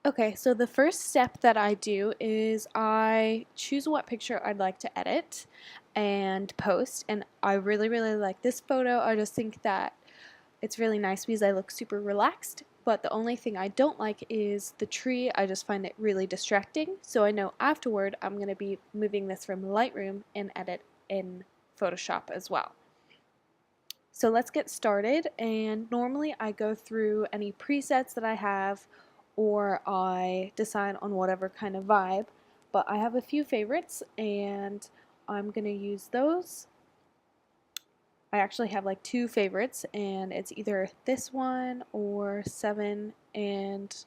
Okay, so the first step that I do is I choose what picture I'd like to edit and post, and I really, really like this photo. I just think that it's really nice because I look super relaxed, but the only thing I don't like is the tree. I just find it really distracting, so I know afterward I'm going to be moving this from Lightroom and edit in Photoshop as well. So let's get started, and normally I go through any presets that I have or I decide on whatever kind of vibe, but I have a few favorites and I'm going to use those. I actually have like two favorites, and it's either this one or 7, and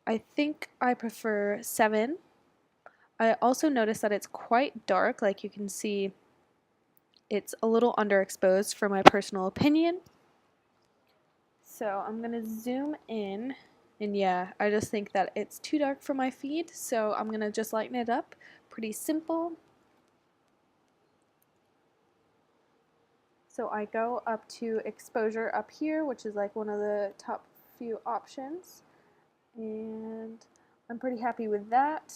I think I prefer 7. I also noticed that it's quite dark, like you can see it's a little underexposed for my personal opinion. So I'm going to zoom in, and yeah, I just think that it's too dark for my feed, so I'm going to just lighten it up. Pretty simple. So I go up to exposure up here, which is like one of the top few options, and I'm pretty happy with that.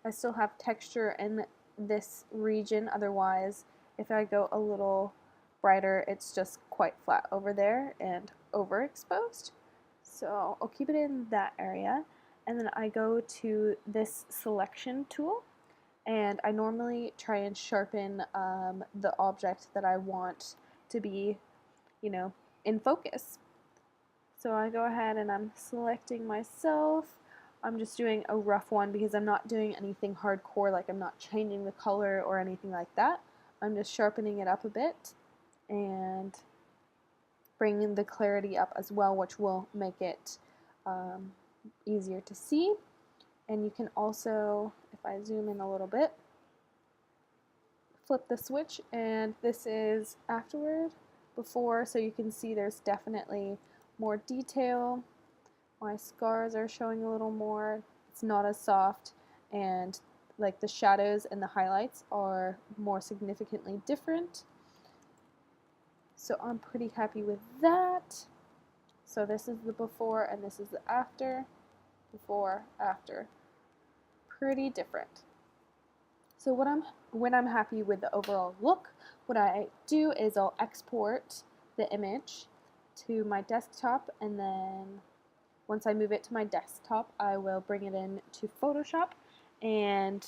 I still have texture in this region, otherwise if I go a little brighter it's just quite flat over there and overexposed. So I'll keep it in that area, and then I go to this selection tool, and I normally try and sharpen the object that I want to be, in focus. So I go ahead and I'm selecting myself. I'm just doing a rough one because I'm not doing anything hardcore, like I'm not changing the color or anything like that. I'm just sharpening it up a bit and bringing the clarity up as well, which will make it easier to see. And you can also, if I zoom in a little bit, flip the switch, and this is afterward, before, so you can see there's definitely more detail. My scars are showing a little more. It's not as soft, and like the shadows and the highlights are more significantly different. So I'm pretty happy with that. So this is the before and this is the after. Before, after. Pretty different. So when I'm happy with the overall look, what I do is I'll export the image to my desktop, and then once I move it to my desktop, I will bring it in to Photoshop and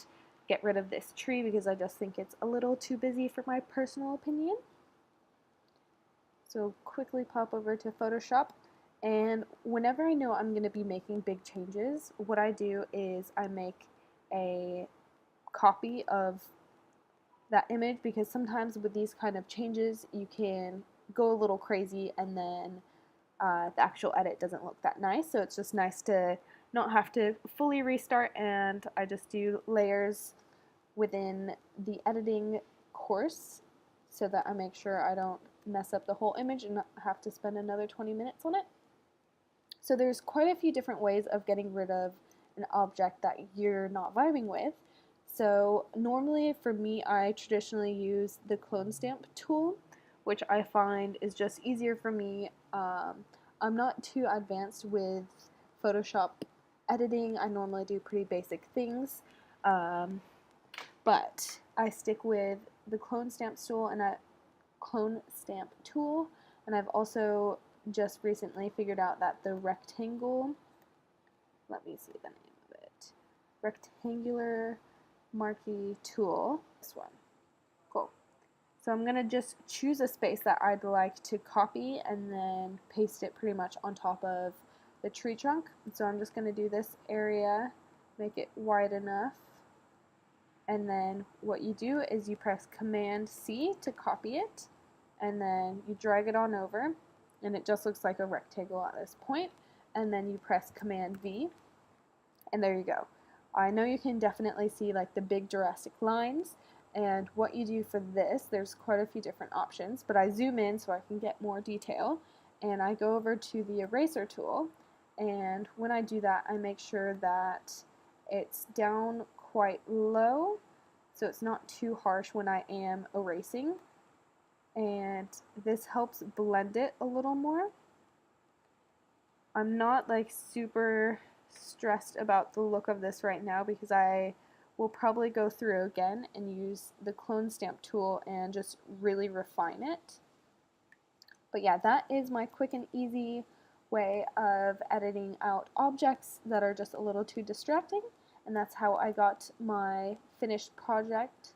get rid of this tree because I just think it's a little too busy for my personal opinion. So quickly pop over to Photoshop, and whenever I know I'm going to be making big changes, what I do is I make a copy of that image, because sometimes with these kind of changes you can go a little crazy and then the actual edit doesn't look that nice. So it's just nice to not have to fully restart, and I just do layers within the editing course so that I make sure I don't mess up the whole image and have to spend another 20 minutes on it. So there's quite a few different ways of getting rid of an object that you're not vibing with. So normally for me, I traditionally use the clone stamp tool, which I find is just easier for me. I'm not too advanced with Photoshop editing. I normally do pretty basic things, but I stick with the clone stamp tool and I've also just recently figured out that the rectangle, let me see the name of it, rectangular marquee tool, this one, cool. So I'm going to just choose a space that I'd like to copy and then paste it pretty much on top of the tree trunk. So I'm just going to do this area, make it wide enough, and then what you do is you press Command C to copy it, and then you drag it on over, and it just looks like a rectangle at this point, and then you press Command V, and there you go. I know you can definitely see like the big drastic lines, and what you do for this, there's quite a few different options, but I zoom in so I can get more detail, and I go over to the eraser tool, and when I do that I make sure that it's down quite low so it's not too harsh when I am erasing, and this helps blend it a little more. I'm not like super stressed about the look of this right now because I will probably go through again and use the clone stamp tool and just really refine it. But yeah, that is my quick and easy way of editing out objects that are just a little too distracting, and that's how I got my finished product